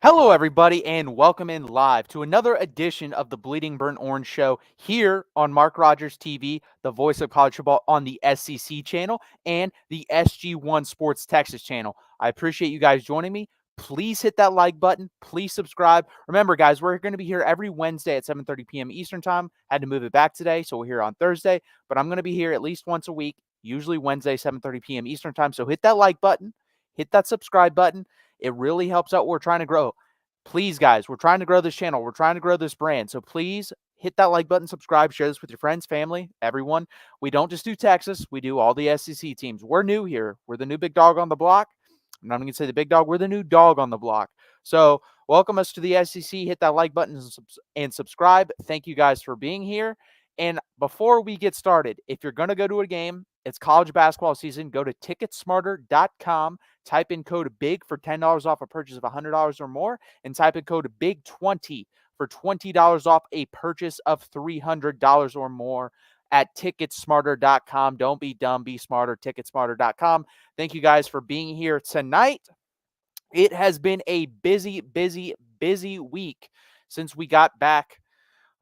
Hello, everybody, and welcome in live to another edition of the Bleeding Burnt Orange Show here on Mark Rogers TV, the voice of college football on the SEC channel and the SG1 Sports Texas channel. I appreciate you guys joining me. Please hit that like button. Please subscribe. Remember, guys, we're going to be here every Wednesday at 7:30 p.m. Eastern Time. Had to move it back today, so we're here on Thursday, but I'm going to be here at least once a week, usually Wednesday, 7:30 p.m. Eastern Time. So hit that like button, hit that subscribe button. It really helps out. We're trying to grow. Please, guys, we're trying to grow this channel. We're trying to grow this brand. So please hit that like button, subscribe, share this with your friends, family, everyone. We don't just do Texas. We do all the SEC teams. We're new here. We're the new big dog on the block. I'm not going to say the big dog. We're the new dog on the block. So welcome us to the SEC. Hit that like button and subscribe. Thank you guys for being here. And before we get started, if you're going to go to a game, it's college basketball season. Go to ticketsmarter.com. Type in code BIG for $10 off a purchase of $100 or more, and type in code BIG20 for $20 off a purchase of $300 or more at ticketsmarter.com. Don't be dumb, be smarter. Ticketsmarter.com. Thank you guys for being here tonight. It has been a busy week since we got back.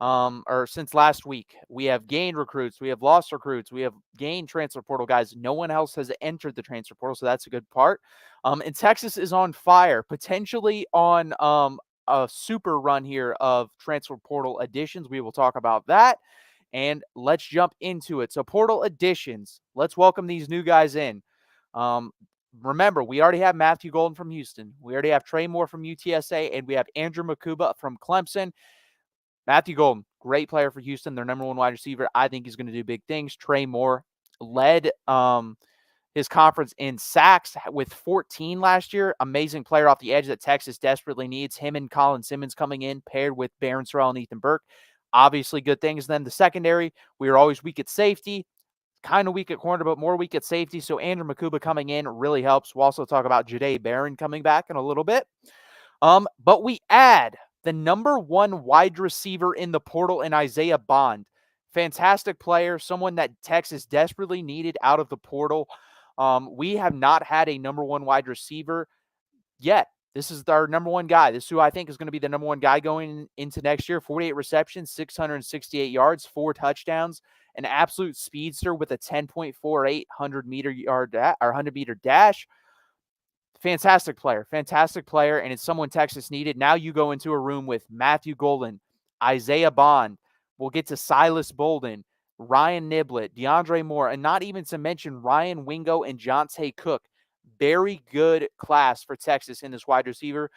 Or since last week. We have gained recruits, we have lost recruits, we have gained transfer portal guys. No one else has entered the transfer portal, so that's a good part. And Texas is on fire, potentially on a super run here of transfer portal additions. We will talk about that, and let's jump into it. So portal additions, let's welcome these new guys in. Remember, we already have Matthew Golden from Houston, we already have Trey Moore from UTSA, and we have Andrew Makuba from Clemson. Matthew Golden, great player for Houston, their number one wide receiver. I think he's going to do big things. Trey Moore led his conference in sacks with 14 last year. Amazing player off the edge that Texas desperately needs. Him and Colin Simmons coming in, paired with Barron Sorrell and Ethan Burke. Obviously good things. Then the secondary, we were always weak at safety, kind of weak at corner, but more weak at safety. So Andrew Makuba coming in really helps. We'll also talk about Jahdae Barron coming back in a little bit. But we add the number one wide receiver in the portal in Isaiah Bond. Fantastic player, someone that Texas desperately needed out of the portal. We have not had a number one wide receiver yet. This is our number one guy. This is who I think is going to be the number one guy going into next year. 48 receptions, 668 yards, 4 touchdowns, an absolute speedster with a 10.48 100-meter dash. Fantastic player, and it's someone Texas needed. Now you go into a room with Matthew Golden, Isaiah Bond. We'll get to Silas Bolden, Ryan Niblett, DeAndre Moore, and not even to mention Ryan Wingo and Jonte Cook. Very good class for Texas in this wide receiver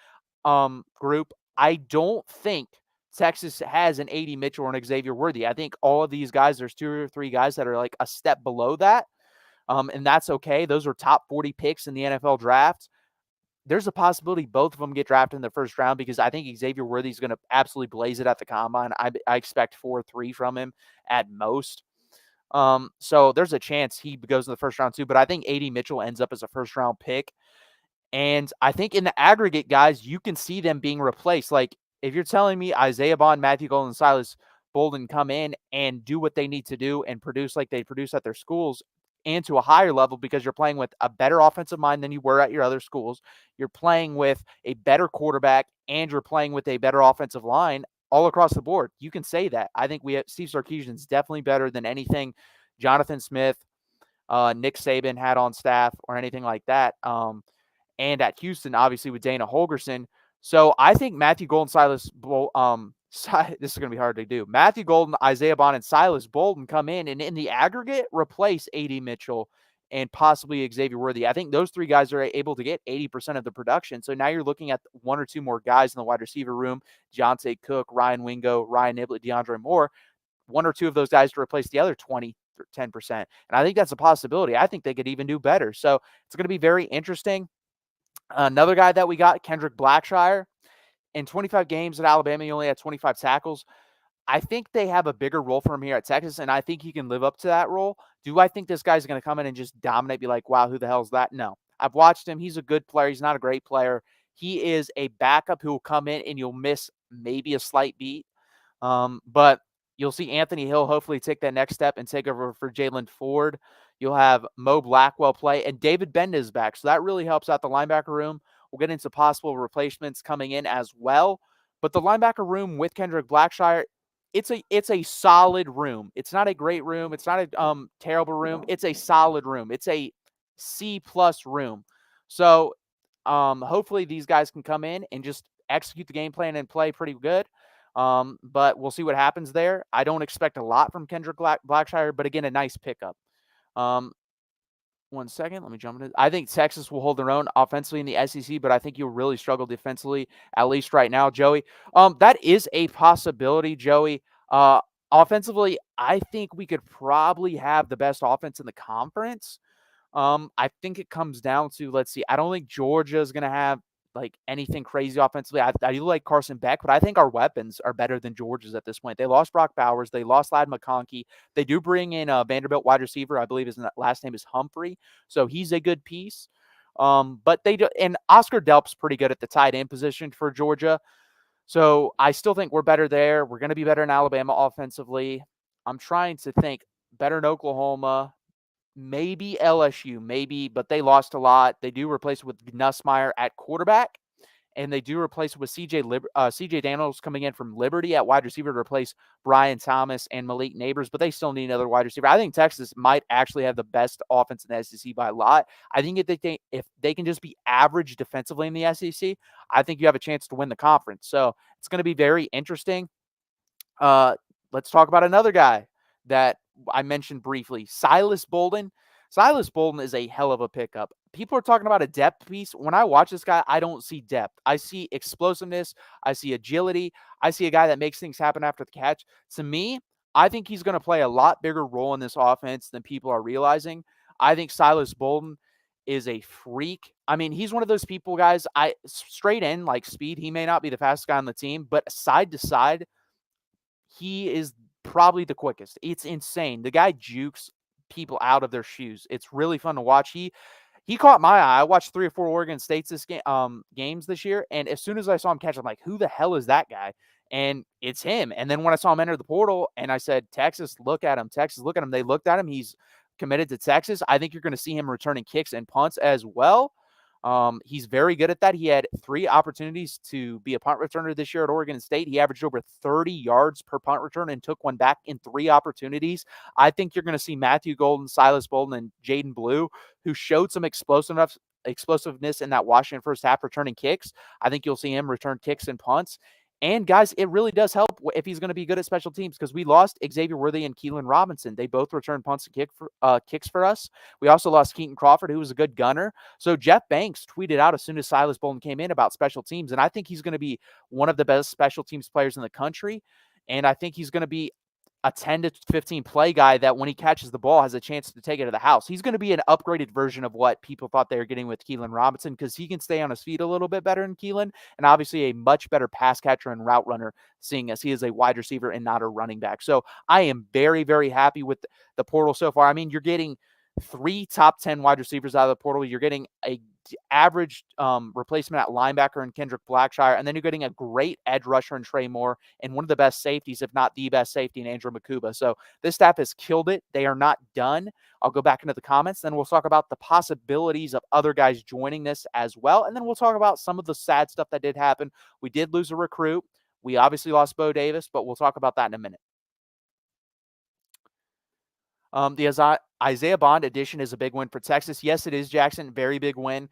group. I don't think Texas has an A.D. Mitchell or an Xavier Worthy. I think all of these guys, there's 2 or 3 guys that are like a step below that. And that's okay. Those are top 40 picks in the NFL draft. There's a possibility both of them get drafted in the first round because I think Xavier Worthy is going to absolutely blaze it at the combine. I expect 4.3 from him at most. So there's a chance he goes in the first round too, but I think A.D. Mitchell ends up as a first round pick. And I think in the aggregate, guys, you can see them being replaced. Like if you're telling me Isaiah Bond, Matthew Golden, and Silas Bolden come in and do what they need to do and produce like they produce at their schools, and to a higher level because you're playing with a better offensive mind than you were at your other schools. You're playing with a better quarterback, and you're playing with a better offensive line all across the board. You can say that. I think Steve Sarkisian's definitely better than anything Jonathan Smith, Nick Saban had on staff or anything like that. And at Houston, obviously, with Dana Holgorsen. So I think Matthew Golden, this is going to be hard to do. Matthew Golden, Isaiah Bond, and Silas Bolden come in and in the aggregate replace A.D. Mitchell and possibly Xavier Worthy. I think those 3 guys are able to get 80% of the production. So now you're looking at 1 or 2 more guys in the wide receiver room, Jonte Cook, Ryan Wingo, Ryan Niblett, DeAndre Moore, 1 or 2 of those guys to replace the other 20 or 10%. And I think that's a possibility. I think they could even do better. So it's going to be very interesting. Another guy that we got, Kendrick Blackshire. In 25 games at Alabama, he only had 25 tackles. I think they have a bigger role for him here at Texas, and I think he can live up to that role. Do I think this guy's going to come in and just dominate, be like, wow, who the hell is that? No. I've watched him. He's a good player. He's not a great player. He is a backup who will come in and you'll miss maybe a slight beat. But you'll see Anthony Hill hopefully take that next step and take over for Jalen Ford. You'll have Mo Blackwell play, and David Benda is back. So that really helps out the linebacker room. We'll get into possible replacements coming in as well. But the linebacker room with Kendrick Blackshire, it's a solid room. It's not a great room. It's not a terrible room. It's a solid room. It's a C plus room. So hopefully these guys can come in and just execute the game plan and play pretty good. But we'll see what happens there. I don't expect a lot from Kendrick Blackshire, but again, a nice pickup. Um, 1 second, let me jump into. I think Texas will hold their own offensively in the SEC, but I think you'll really struggle defensively, at least right now, Joey. That is a possibility, Joey. Offensively, I think we could probably have the best offense in the conference. I think it comes down to, let's see, I don't think Georgia is going to have like anything crazy offensively. I do like Carson Beck, but I think our weapons are better than Georgia's at this point. They lost Brock Bowers. They lost Ladd McConkey. They do bring in a Vanderbilt wide receiver. I believe his last name is Humphrey. So he's a good piece. But they do, and Oscar Delp's pretty good at the tight end position for Georgia. So I still think we're better there. We're going to be better in Alabama offensively. I'm trying to think better in Oklahoma. Maybe LSU, maybe, but they lost a lot. They do replace it with Nussmeier at quarterback, and they do replace it with CJ Daniels coming in from Liberty at wide receiver to replace Brian Thomas and Malik Neighbors, but they still need another wide receiver. I think Texas might actually have the best offense in the SEC by a lot. I think if they can just be average defensively in the SEC, I think you have a chance to win the conference. So it's going to be very interesting. Let's talk about another guy that I mentioned briefly, Silas Bolden. Silas Bolden is a hell of a pickup. People are talking about a depth piece. When I watch this guy, I don't see depth. I see explosiveness. I see agility. I see a guy that makes things happen after the catch. To me, I think he's going to play a lot bigger role in this offense than people are realizing. I think Silas Bolden is a freak. I mean, he's one of those people, guys, straight in, like speed. He may not be the fastest guy on the team, but side to side, he is probably the quickest. It's insane. The guy jukes people out of their shoes. It's really fun to watch. He caught my eye. I watched 3 or 4 Oregon State's games this year, and as soon as I saw him catch, I'm like, who the hell is that guy? And it's him. And then when I saw him enter the portal, and I said, Texas, look at him. Texas, look at him. They looked at him. He's committed to Texas. I think you're going to see him returning kicks and punts as well. He's very good at that. He had 3 opportunities to be a punt returner this year at Oregon State. He averaged over 30 yards per punt return and took one back in 3 opportunities. I think you're going to see Matthew Golden, Silas Bolden, and Jaden Blue, who showed some explosiveness in that Washington first half returning kicks. I think you'll see him return kicks and punts. And guys, it really does help if he's going to be good at special teams, because we lost Xavier Worthy and Keelan Robinson. They both returned punts and kicks for us. We also lost Keaton Crawford, who was a good gunner. So Jeff Banks tweeted out as soon as Silas Bolden came in about special teams, and I think he's going to be one of the best special teams players in the country. And I think he's going to be a 10 to 15 play guy that when he catches the ball has a chance to take it to the house. He's going to be an upgraded version of what people thought they were getting with Keelan Robinson, because he can stay on his feet a little bit better than Keelan, and obviously a much better pass catcher and route runner, seeing as he is a wide receiver and not a running back. So I am very, very happy with the portal so far. I mean, you're getting 3 top 10 wide receivers out of the portal. You're getting a average replacement at linebacker in Kendrick Blackshire, and then you're getting a great edge rusher in Trey Moore, and one of the best safeties, if not the best safety, in Andrew Makuba. So this staff has killed it. They are not done. I'll go back into the comments, then we'll talk about the possibilities of other guys joining this as well, and then we'll talk about some of the sad stuff that did happen. We did lose a recruit. We obviously lost Bo Davis, but we'll talk about that in a minute. The Isaiah Bond addition is a big win for Texas. Yes, it is, Jackson. Very big win.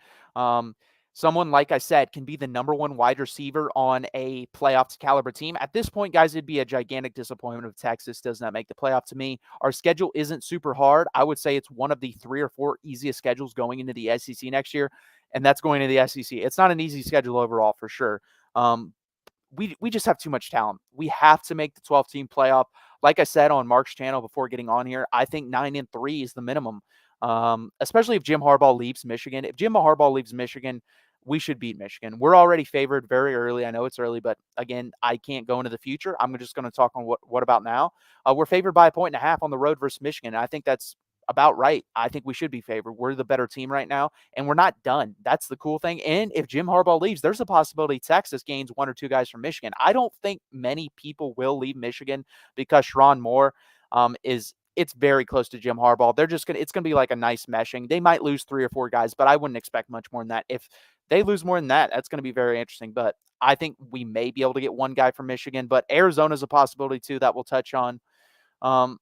Someone, like I said, can be the number 1 wide receiver on a playoff caliber team. At this point, guys, it'd be a gigantic disappointment if Texas does not make the playoff to me. Our schedule isn't super hard. I would say it's one of the 3 or 4 easiest schedules going into the SEC next year, and that's going to the SEC. It's not an easy schedule overall for sure. We just have too much talent. We have to make the 12-team playoff. Like I said on Mark's channel before getting on here, I think 9-3 is the minimum, especially if Jim Harbaugh leaves Michigan. If Jim Harbaugh leaves Michigan, we should beat Michigan. We're already favored very early. I know it's early, but again, I can't go into the future. I'm just going to talk on what about now. We're favored by 1.5 on the road versus Michigan. I think that's about right. I think we should be favored. We're the better team right now, and we're not done. That's the cool thing. And if Jim Harbaugh leaves, there's a possibility Texas gains 1 or 2 guys from Michigan. I don't think many people will leave Michigan because Sharon Moore it's very close to Jim Harbaugh. It's going to be like a nice meshing. They might lose 3 or 4 guys, but I wouldn't expect much more than that. If they lose more than that, that's going to be very interesting. But I think we may be able to get one guy from Michigan, but Arizona's a possibility too that we'll touch on. Um,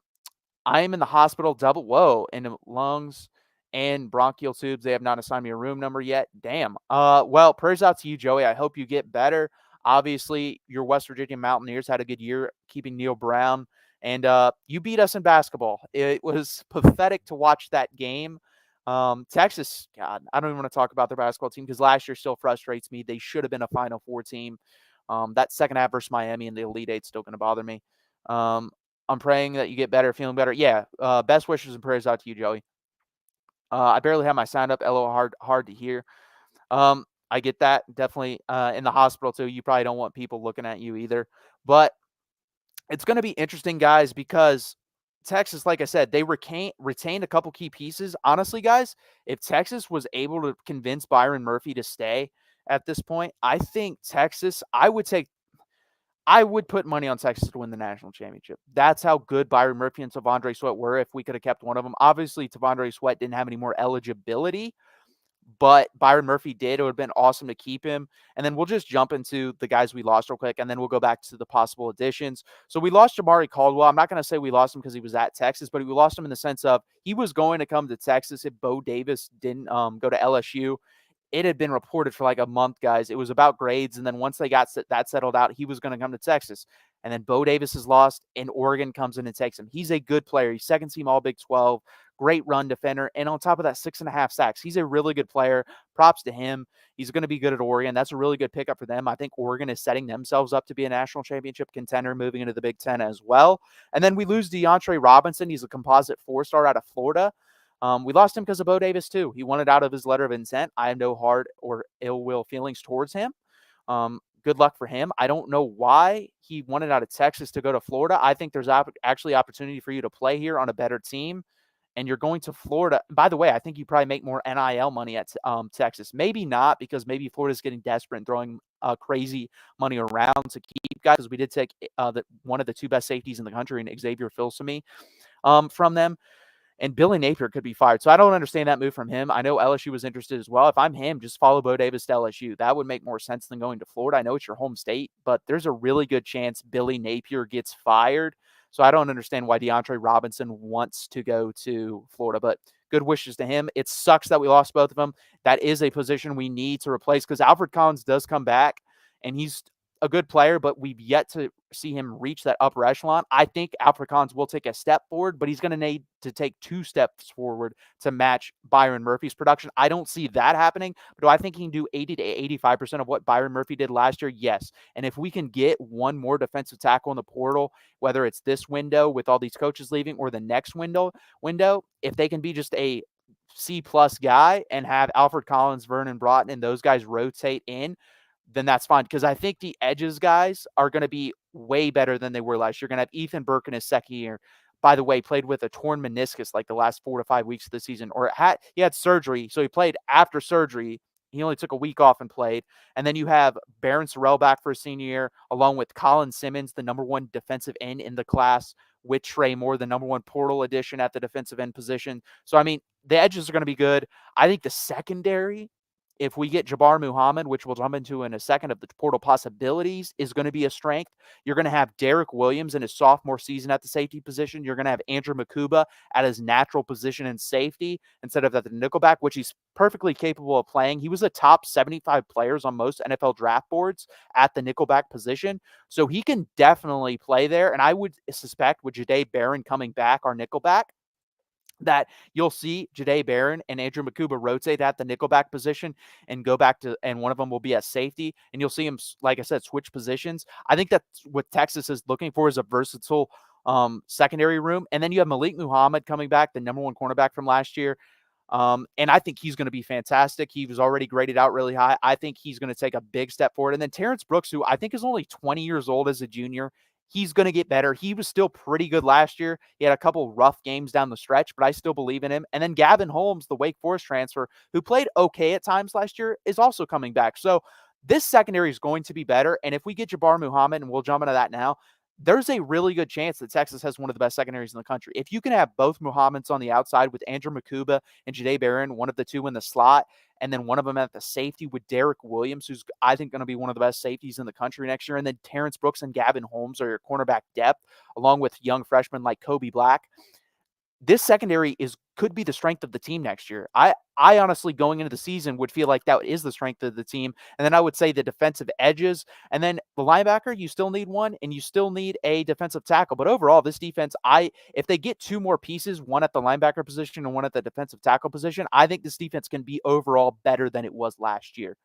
I am in the hospital in lungs and bronchial tubes. They have not assigned me a room number yet. Damn. Well, prayers out to you, Joey. I hope you get better. Obviously, your West Virginia Mountaineers had a good year keeping Neil Brown, and you beat us in basketball. It was pathetic to watch that game. Texas, God, I don't even want to talk about their basketball team because last year still frustrates me. They should have been a Final Four team. That second half versus Miami and the Elite Eight still going to bother me. I'm praying that you get better, feeling better. Yeah, best wishes and prayers out to you, Joey. I barely have my sound up. LO hard to hear. I get that. Definitely in the hospital, too. You probably don't want people looking at you either. But it's going to be interesting, guys, because Texas, like I said, they retained a couple key pieces. Honestly, guys, if Texas was able to convince Byron Murphy to stay at this point, I think Texas, I would put money on Texas to win the national championship. That's how good Byron Murphy and Tavondre Sweat were if we could have kept one of them. Obviously, Tavondre Sweat didn't have any more eligibility, but Byron Murphy did. It would have been awesome to keep him. And then we'll just jump into the guys we lost real quick, and then we'll go back to the possible additions. So we lost Jamari Caldwell. I'm not going to say we lost him because he was at Texas, but we lost him in the sense of he was going to come to Texas if Bo Davis didn't go to LSU. It had been reported for like a month, guys. It was about grades. And then once they got that settled out, he was going to come to Texas. And then Bo Davis is lost, and Oregon comes in and takes him. He's a good player. He's second team All Big 12, great run defender. And on top of that, 6.5 sacks. He's a really good player. Props to him. He's going to be good at Oregon. That's a really good pickup for them. I think Oregon is setting themselves up to be a national championship contender moving into the Big Ten as well. And then we lose DeAndre Robinson. He's a composite 4-star out of Florida. We lost him because of Bo Davis, too. He wanted out of his letter of intent. I have no hard or ill will feelings towards him. Good luck for him. I don't know why he wanted out of Texas to go to Florida. I think there's actually opportunity for you to play here on a better team, and you're going to Florida. By the way, I think you probably make more NIL money at Texas. Maybe not, because maybe Florida's getting desperate and throwing crazy money around to keep guys, because we did take one of the two best safeties in the country, and Xavier Filsaime, from them. And Billy Napier could be fired. So I don't understand that move from him. I know LSU was interested as well. If I'm him, just follow Bo Davis to LSU. That would make more sense than going to Florida. I know it's your home state, but there's a really good chance Billy Napier gets fired. So I don't understand why DeAndre Robinson wants to go to Florida, but good wishes to him. It sucks that we lost both of them. That is a position we need to replace, because Alfred Collins does come back, and he's a good player, but we've yet to see him reach that upper echelon. I think Alfred Collins will take a step forward, but he's going to need to take 2 steps forward to match Byron Murphy's production. I don't see that happening, but do I think he can do 80 to 85% of what Byron Murphy did last year? Yes. And if we can get one more defensive tackle in the portal, whether it's this window with all these coaches leaving or the next window, if they can be just a C-plus guy and have Alfred Collins, Vernon Broughton, and those guys rotate in, then that's fine, because I think the edges guys are going to be way better than they were last year. You're going to have Ethan Burke in his second year. By the way, played with a torn meniscus like the last 4 to 5 weeks of the season, or he had surgery. So he played after surgery. He only took a week off and played. And then you have Barron Sorrell back for a senior year, along with Colin Simmons, the number 1 defensive end in the class, with Trey Moore, the number 1 portal addition at the defensive end position. So, I mean, the edges are going to be good. I think the secondary, if we get Jabbar Muhammad, which we'll jump into in a second, of the portal possibilities, is going to be a strength. You're going to have Derek Williams in his sophomore season at the safety position. You're going to have Andrew Makuba at his natural position in safety instead of at the nickelback, which he's perfectly capable of playing. He was a top 75 players on most NFL draft boards at the nickelback position. So he can definitely play there. And I would suspect with Jahdae Barron coming back, our nickelback, that you'll see Jahdae Barron and Andrew Makuba rotate at the nickelback position and go back to, and one of them will be at safety. And you'll see him, like I said, switch positions. I think that's what Texas is looking for, is a versatile secondary room. And then you have Malik Muhammad coming back, the number 1 cornerback from last year. And I think he's going to be fantastic. He was already graded out really high. I think he's going to take a big step forward. And then Terrence Brooks, who I think is only 20 years old as a junior, he's going to get better. He was still pretty good last year. He had a couple rough games down the stretch, but I still believe in him. And then Gavin Holmes, the Wake Forest transfer, who played okay at times last year, is also coming back. So this secondary is going to be better. And if we get Jabbar Muhammad, and we'll jump into that now, there's a really good chance that Texas has one of the best secondaries in the country. If you can have both Muhammad's on the outside with Andrew Makuba and Jade Barron, one of the two in the slot, and then one of them at the safety with Derek Williams, who's I think going to be one of the best safeties in the country next year, and then Terrence Brooks and Gavin Holmes are your cornerback depth, along with young freshmen like Kobe Black. This secondary could be the strength of the team next year. I honestly, going into the season, would feel like that is the strength of the team. And then I would say the defensive edges, and then the linebacker, you still need one, and you still need a defensive tackle. But overall, this defense, if they get two more pieces, one at the linebacker position and one at the defensive tackle position, I think this defense can be overall better than it was last year.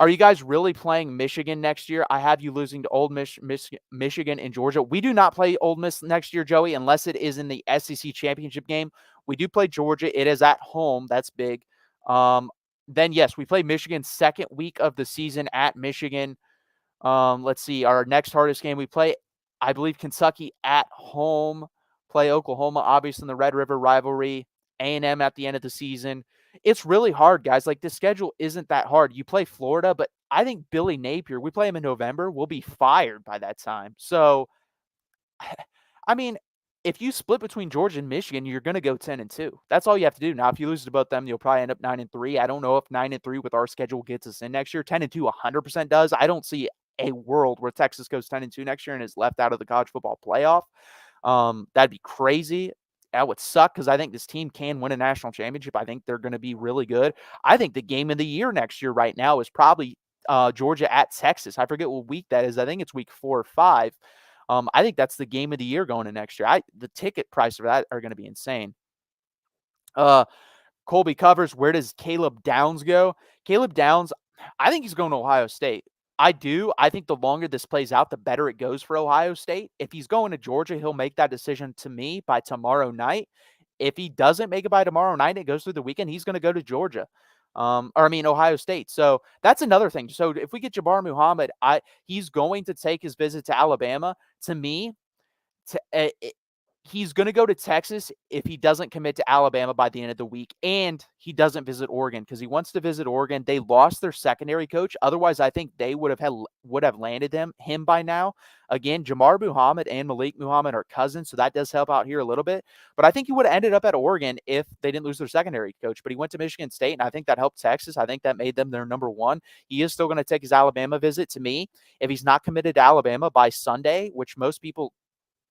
Are you guys really playing Michigan next year? I have you losing to Ole Miss, Michigan and Georgia. We do not play Ole Miss next year, Joey, unless it is in the SEC championship game. We do play Georgia. It is at home. That's big. Then, yes, we play Michigan second week of the season at Michigan. Let's see. Our next hardest game we play, I believe, Kentucky at home. Play Oklahoma, obviously, in the Red River rivalry. A&M at the end of the season. It's really hard, guys. Like, the schedule isn't that hard. You play Florida, but I think Billy Napier, we play him in November, will be fired by that time. So, I mean, if you split between Georgia and Michigan, you're going to go 10-2. That's all you have to do. Now, if you lose to both them, you'll probably end up 9-3. I don't know if 9-3 with our schedule gets us in next year. 10-2 100% does. I don't see a world where Texas goes 10-2 next year and is left out of the college football playoff. That'd be crazy. That would suck because I think this team can win a national championship. I think they're going to be really good. I think the game of the year next year right now is probably Georgia at Texas. I forget what week that is. I think it's week 4 or 5. I think that's the game of the year going to next year. The ticket price for that are going to be insane. Colby covers, where does Caleb Downs go? Caleb Downs, I think he's going to Ohio State. I do. I think the longer this plays out, the better it goes for Ohio State. If he's going to Georgia, he'll make that decision to me by tomorrow night. If he doesn't make it by tomorrow night, it goes through the weekend, he's going to go to Georgia. Ohio State. So that's another thing. So if we get Jabbar Muhammad, he's going to take his visit to Alabama. To me, he's going to go to Texas if he doesn't commit to Alabama by the end of the week, and he doesn't visit Oregon because he wants to visit Oregon. They lost their secondary coach. Otherwise, I think they would have landed him by now. Again, Jamar Muhammad and Malik Muhammad are cousins, so that does help out here a little bit. But I think he would have ended up at Oregon if they didn't lose their secondary coach. But he went to Michigan State, and I think that helped Texas. I think that made them their number one. He is still going to take his Alabama visit. To me, if he's not committed to Alabama by Sunday, which most people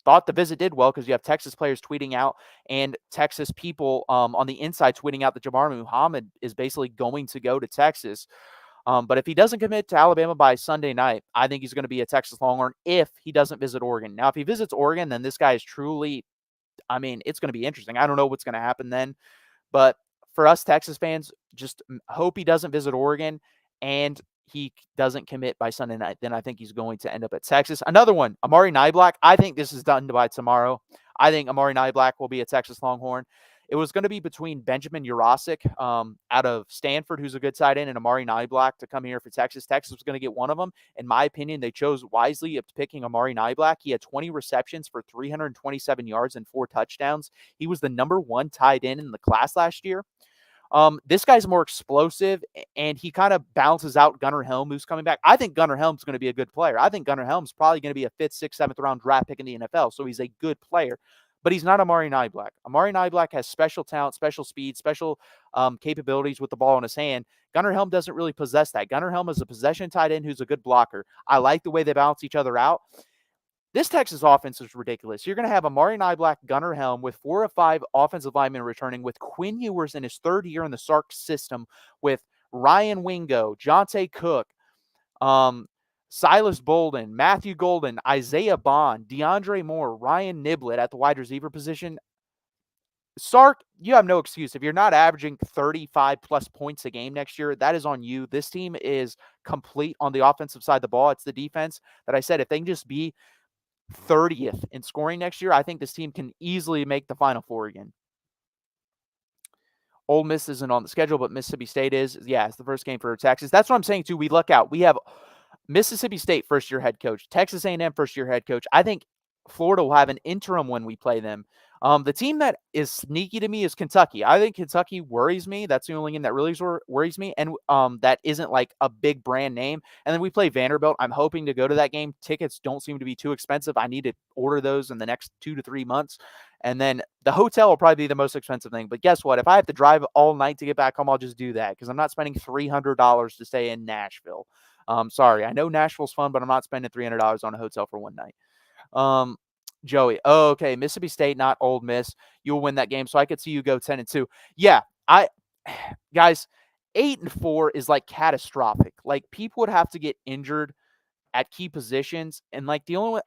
thought the visit did well because you have Texas players tweeting out and Texas people on the inside tweeting out that Jabbar Muhammad is basically going to go to Texas. But if he doesn't commit to Alabama by Sunday night, I think he's going to be a Texas Longhorn if he doesn't visit Oregon. Now, if he visits Oregon, then this guy is truly, it's going to be interesting. I don't know what's going to happen then. But for us Texas fans, just hope he doesn't visit Oregon and he doesn't commit by Sunday night, then I think he's going to end up at Texas. Another one, Amari Niblack. I think this is done by tomorrow. I think Amari Niblack will be a Texas Longhorn. It was going to be between Benjamin Urasic out of Stanford, who's a good tight end, and Amari Niblack to come here for Texas. Texas was going to get one of them. In my opinion, they chose wisely of picking Amari Niblack. He had 20 receptions for 327 yards and 4 touchdowns. He was the number 1 tight end in the class last year. This guy's more explosive, and he kind of balances out Gunnar Helm, who's coming back. I think Gunnar Helm's going to be a good player. I think Gunnar Helm's probably going to be a 5th, 6th, 7th round draft pick in the NFL, so he's a good player. But he's not Amari Niblack. Amari Niblack has special talent, special speed, special capabilities with the ball in his hand. Gunnar Helm doesn't really possess that. Gunnar Helm is a possession tight end who's a good blocker. I like the way they balance each other out. This Texas offense is ridiculous. You're going to have Amari Niblack, Gunnar Helm with 4 of 5 offensive linemen returning, with Quinn Ewers in his 3rd year in the Sark system, with Ryan Wingo, Jonte Cook, Silas Bolden, Matthew Golden, Isaiah Bond, DeAndre Moore, Ryan Niblett at the wide receiver position. Sark, you have no excuse. If you're not averaging 35-plus points a game next year, that is on you. This team is complete on the offensive side of the ball. It's the defense that I said, if they can just be 30th in scoring next year, I think this team can easily make the Final Four again. Ole Miss isn't on the schedule, but Mississippi State is. Yeah, it's the first game for Texas. That's what I'm saying, too. We look out. We have Mississippi State first-year head coach, Texas A&M first-year head coach. I think Florida will have an interim when we play them. The team that is sneaky to me is Kentucky. I think Kentucky worries me. That's the only game that really worries me, and that isn't like a big brand name. And then we play Vanderbilt. I'm hoping to go to that game. Tickets don't seem to be too expensive. I need to order those in the next 2 to 3 months. And then the hotel will probably be the most expensive thing. But guess what? If I have to drive all night to get back home, I'll just do that because I'm not spending $300 to stay in Nashville. Sorry, I know Nashville's fun, but I'm not spending $300 on a hotel for one night. Um, Joey, oh, okay, Mississippi State, not Ole Miss. You'll win that game, so I could see you go 10-2. Yeah, guys, 8-4 is like catastrophic. Like people would have to get injured at key positions, and like the only one,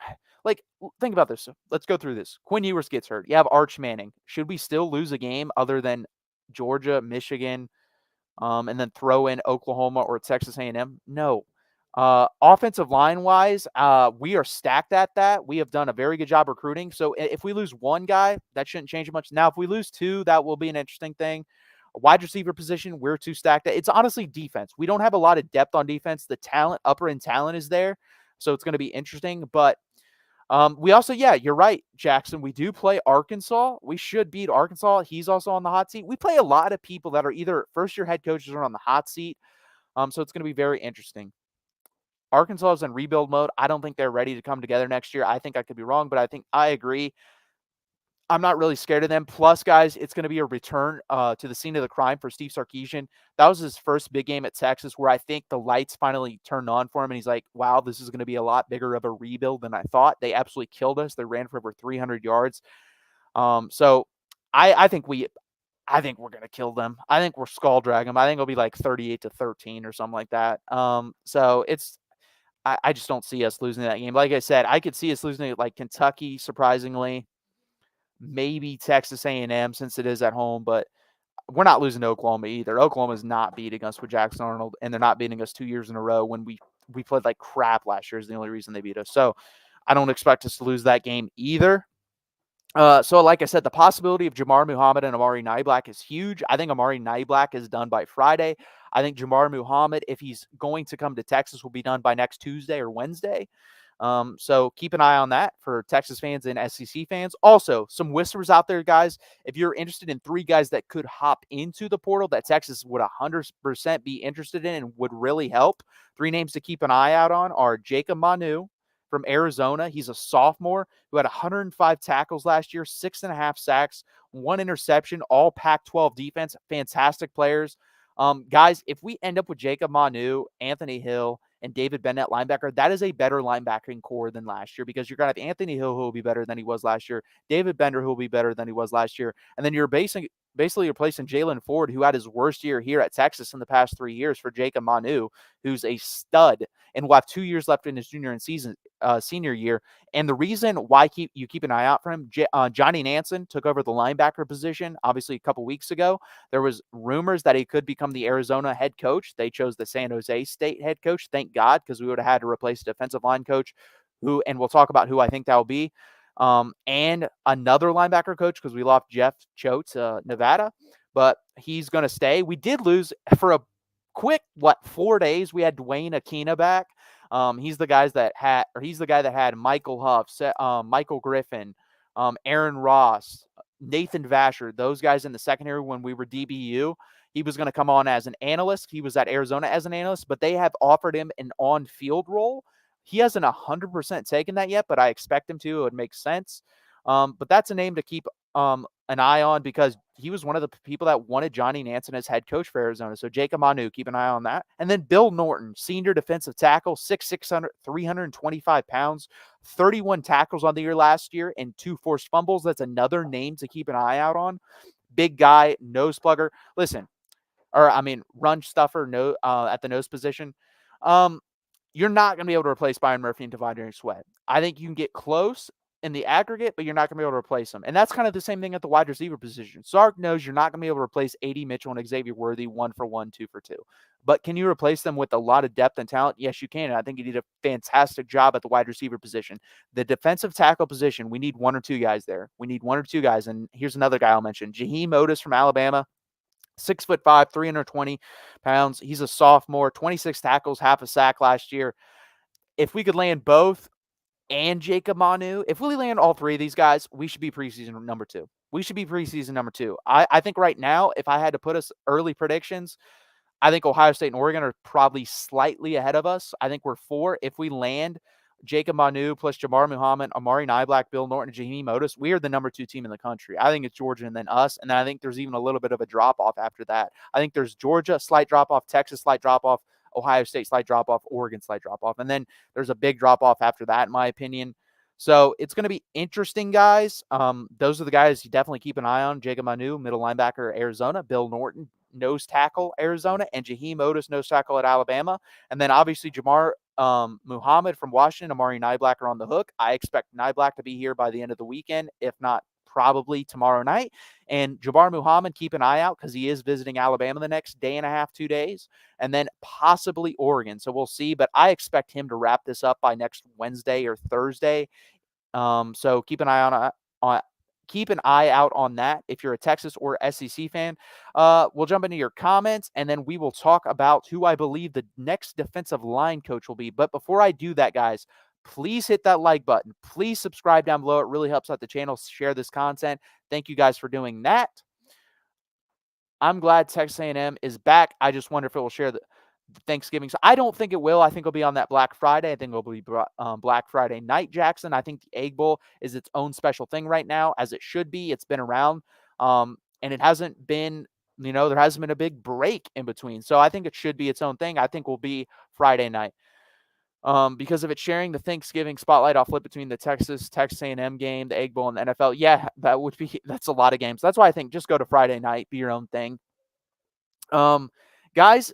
like think about this. Let's go through this. Quinn Ewers gets hurt. You have Arch Manning. Should we still lose a game other than Georgia, Michigan, and then throw in Oklahoma or Texas A&M? No. Offensive line wise, we are stacked at that. We have done a very good job recruiting. So if we lose one guy, that shouldn't change much. Now, if we lose two, that will be an interesting thing. A wide receiver position, we're too stacked. It's honestly defense. We don't have a lot of depth on defense. The talent, upper end talent is there. So it's going to be interesting. But we also, yeah, you're right, Jackson. We do play Arkansas. We should beat Arkansas. He's also on the hot seat. We play a lot of people that are either first-year head coaches or on the hot seat. So it's going to be very interesting. Arkansas is in rebuild mode. I don't think they're ready to come together next year. I think I could be wrong, but I agree. I'm not really scared of them. Plus, guys, it's going to be a return to the scene of the crime for Steve Sarkisian. That was his first big game at Texas where I think the lights finally turned on for him, and he's like, wow, this is going to be a lot bigger of a rebuild than I thought. They absolutely killed us. They ran for over 300 yards. So I think we're going to kill them. I think we're skull drag them. I think it'll be like 38-13 or something like that. So I just don't see us losing that game. Like I said, I could see us losing it like Kentucky, surprisingly, maybe Texas A&M since it is at home, but we're not losing to Oklahoma either. Oklahoma's not beating us with Jackson Arnold, and they're not beating us 2 years in a row when we played like crap last year is the only reason they beat us. So I don't expect us to lose that game either. So like I said, the possibility of Jamar Muhammad and Amari Niblack is huge. I think Amari Niblack is done by Friday. I think Jamar Muhammad, if he's going to come to Texas, will be done by next Tuesday or Wednesday. So keep an eye on that for Texas fans and SEC fans. Also, some whispers out there, guys. If you're interested in 3 guys that could hop into the portal that Texas would 100% be interested in and would really help, 3 names to keep an eye out on are Jacob Manu from Arizona. He's a sophomore who had 105 tackles last year, 6.5 sacks, 1 interception, all Pac-12 defense. Fantastic players. Guys, if we end up with Jacob Manu, Anthony Hill, and David Bennett linebacker, that is a better linebacking core than last year because you're going to have Anthony Hill who will be better than he was last year, David Bender who will be better than he was last year, and then you're basically replacing Jalen Ford, who had his worst year here at Texas in the past 3 years, for Jacob Manu, who's a stud and will have 2 years left in his senior year. And the reason why you keep an eye out for him, Johnny Nansen took over the linebacker position, obviously a couple weeks ago. There was rumors that he could become the Arizona head coach. They chose the San Jose State head coach. Thank God, because we would have had to replace a defensive line coach and we'll talk about who I think that will be. And another linebacker coach because we lost Jeff Choate to Nevada, but he's going to stay. We did lose for a quick 4 days. We had Dwayne Akina back. He's the guy that had Michael Huff, Michael Griffin, Aaron Ross, Nathan Vasher, those guys in the secondary when we were DBU. He was going to come on as an analyst. He was at Arizona as an analyst, but they have offered him an on-field role. He hasn't 100% taken that yet, but I expect him to. It would make sense. But that's a name to keep an eye on because he was one of the people that wanted Johnny Nansen as head coach for Arizona. So Jacob Manu, keep an eye on that. And then Bill Norton, senior defensive tackle, 6'6", 325 pounds, 31 tackles on the year last year, and 2 forced fumbles. That's another name to keep an eye out on. Big guy, nose plugger. Run stuffer at the nose position. You're not going to be able to replace Byron Murphy and Devondre Sweat. I think you can get close in the aggregate, but you're not going to be able to replace them. And that's kind of the same thing at the wide receiver position. Sark knows you're not going to be able to replace A.D. Mitchell and Xavier Worthy 1-for-1, 2-for-2. But can you replace them with a lot of depth and talent? Yes, you can. And I think you did a fantastic job at the wide receiver position. The defensive tackle position, we need 1 or 2 guys there. We need 1 or 2 guys. And here's another guy I'll mention. Jaheim Otis from Alabama. 6'5", 320 pounds. He's a sophomore, 26 tackles, half a sack last year. If we could land both, and Jacob Manu. If we land all three of these guys, we should be preseason number 2. We should be preseason number 2. I think right now, if I had to put us early predictions, I think Ohio State and Oregon are probably slightly ahead of us. I think we're 4. If we land Jacob Manu plus Jamar Muhammad, Amari Niblack, Bill Norton, and Jaheim Otis, we are the number 2 team in the country. I think it's Georgia and then us. And then I think there's even a little bit of a drop-off after that. I think there's Georgia, slight drop-off, Texas, slight drop-off, Ohio State, slight drop-off, Oregon, slight drop-off. And then there's a big drop-off after that, in my opinion. So it's going to be interesting, guys. Those are the guys you definitely keep an eye on. Jacob Manu, middle linebacker, Arizona. Bill Norton, nose tackle, Arizona. And Jaheim Otis, nose tackle at Alabama. And then obviously Jamar Muhammad from Washington, Amari Niblack are on the hook. I expect Niblack to be here by the end of the weekend, if not probably tomorrow night. And Jabbar Muhammad, keep an eye out because he is visiting Alabama the next day and a half, 2 days, and then possibly Oregon. So we'll see, but I expect him to wrap this up by next Wednesday or Thursday. So keep an eye out on that if you're a Texas or SEC fan. We'll jump into your comments, and then we will talk about who I believe the next defensive line coach will be. But before I do that, guys, please hit that like button. Please subscribe down below. It really helps out the channel. Share this content. Thank you guys for doing that. I'm glad Texas A&M is back. I just wonder if it will share the Thanksgiving. So I don't think it will. I think it'll be on that Black Friday. I think it'll be Black Friday night, Jackson. I think the Egg Bowl is its own special thing right now, as it should be. It's been around, and it hasn't been, there hasn't been a big break in between. So I think it should be its own thing. I think will be Friday night. Because of it sharing the Thanksgiving spotlight, I'll flip between the Texas A&M game, the Egg Bowl, and the NFL. Yeah, that's a lot of games. That's why I think just go to Friday night, be your own thing. Guys,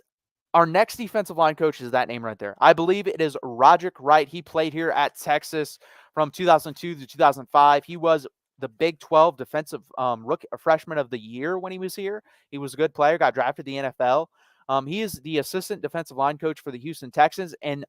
our next defensive line coach is that name right there. I believe it is Roderick Wright. He played here at Texas from 2002 to 2005. He was the Big 12 defensive freshman of the year when he was here. He was a good player, got drafted to the NFL. He is the assistant defensive line coach for the Houston Texans, and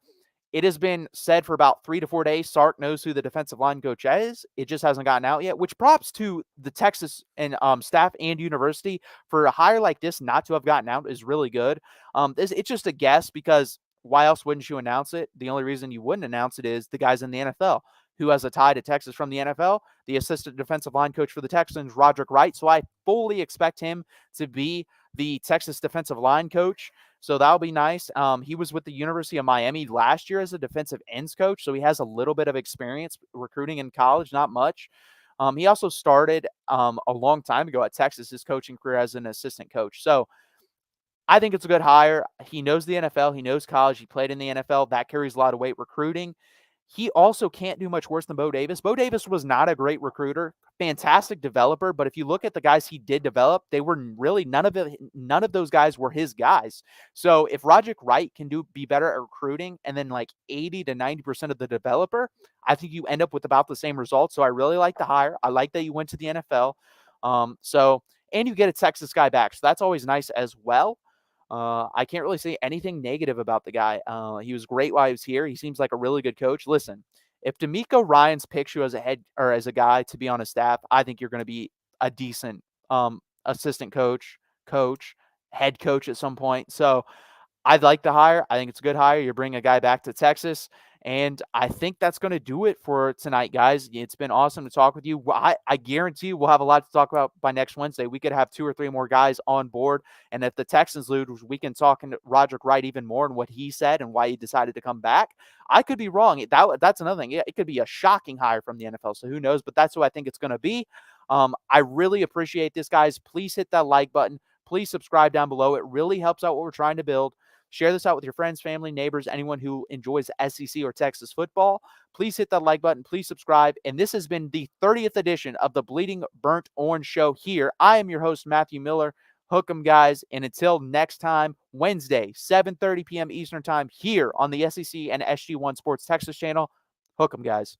it has been said for about 3 to 4 days, Sark knows who the defensive line coach is. It just hasn't gotten out yet, which props to the Texas and staff and university for a hire like this not to have gotten out is really good. It's just a guess because why else wouldn't you announce it? The only reason you wouldn't announce it is the guys in the NFL. Who has a tie to Texas from the NFL? The assistant defensive line coach for the Texans, Roderick Wright. So I fully expect him to be the Texas defensive line coach. So that'll be nice. He was with the University of Miami last year as a defensive ends coach, so he has a little bit of experience recruiting in college, not much. He also started a long time ago at Texas, his coaching career as an assistant coach. So I think it's a good hire. He knows the NFL. He knows college. He played in the NFL. That carries a lot of weight recruiting. He also can't do much worse than Bo Davis. Bo Davis was not a great recruiter, fantastic developer, but if you look at the guys he did develop, they were really none of those guys were his guys. So if Roderick Wright can be better at recruiting and then like 80 to 90% of the developer, I think you end up with about the same results. So I really like the hire. I like that you went to the NFL. And you get a Texas guy back. So that's always nice as well. I can't really say anything negative about the guy. He was great while he was here. He seems like a really good coach. Listen, if D'Amico Ryans picks you as a head or as a guy to be on his staff, I think you're going to be a decent assistant coach, head coach at some point. So I'd like the hire. I think it's a good hire. You bring a guy back to Texas. And I think that's going to do it for tonight, guys. It's been awesome to talk with you. I guarantee you we'll have a lot to talk about by next Wednesday. We could have 2 or 3 more guys on board. And if the Texans lose, we can talk to Roderick Wright even more and what he said and why he decided to come back. I could be wrong. That's another thing. It could be a shocking hire from the NFL. So who knows? But that's who I think it's going to be. I really appreciate this, guys. Please hit that like button. Please subscribe down below. It really helps out what we're trying to build. Share this out with your friends, family, neighbors, anyone who enjoys SEC or Texas football. Please hit that like button. Please subscribe. And this has been the 30th edition of the Bleeding Burnt Orange Show here. I am your host, Matthew Miller. Hook 'em, guys. And until next time, Wednesday, 7:30 p.m. Eastern Time here on the SEC and SG1 Sports Texas channel. Hook 'em, guys.